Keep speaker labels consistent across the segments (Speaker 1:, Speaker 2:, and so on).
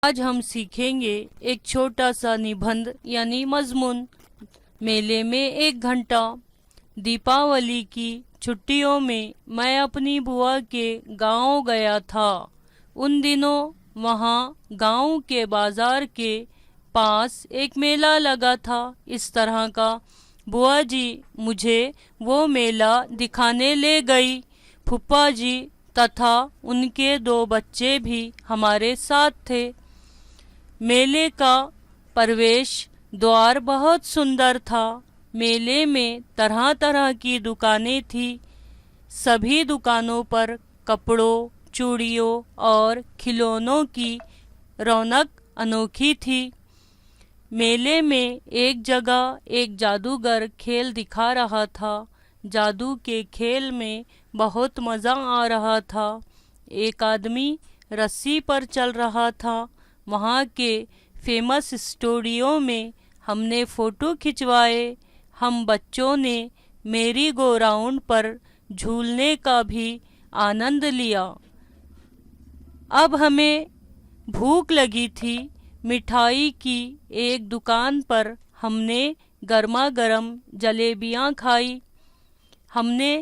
Speaker 1: आज हम सीखेंगे एक छोटा सा निबंध यानी मजमून। मेले में 1 घंटा। दीपावली की छुट्टियों में मैं अपनी बुआ के गांव गया था। उन दिनों वहां गांव के बाजार के पास एक मेला लगा था। इस तरह का बुआ जी मुझे वो मेला दिखाने ले गई। फूफा जी तथा उनके 2 बच्चे भी हमारे साथ थे। मेले का प्रवेश द्वार बहुत सुंदर था। मेले में तरह तरह की दुकानें थी। सभी दुकानों पर कपड़ों, चूड़ियों और खिलौनों की रौनक अनोखी थी। मेले में एक जगह एक जादूगर खेल दिखा रहा था। जादू के खेल में बहुत मज़ा आ रहा था। एक आदमी रस्सी पर चल रहा था। वहाँ के फेमस स्टूडियो में हमने फ़ोटो खिंचवाए। हम बच्चों ने मेरी गो राउंड पर झूलने का भी आनंद लिया। अब हमें भूख लगी थी। मिठाई की एक दुकान पर हमने गर्मा गर्म जलेबियाँ खाई। हमने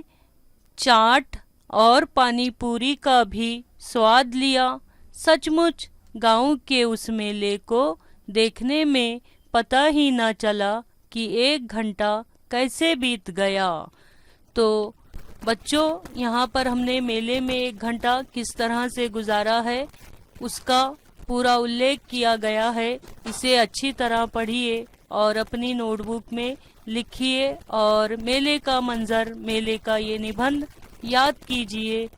Speaker 1: चाट और पानी पूरी का भी स्वाद लिया। सचमुच गांव के उस मेले को देखने में पता ही न चला कि 1 घंटा कैसे बीत गया। तो बच्चों, यहाँ पर हमने मेले में 1 घंटा किस तरह से गुजारा है उसका पूरा उल्लेख किया गया है। इसे अच्छी तरह पढ़िए और अपनी नोटबुक में लिखिए और मेले का मंजर, मेले का ये निबंध याद कीजिए।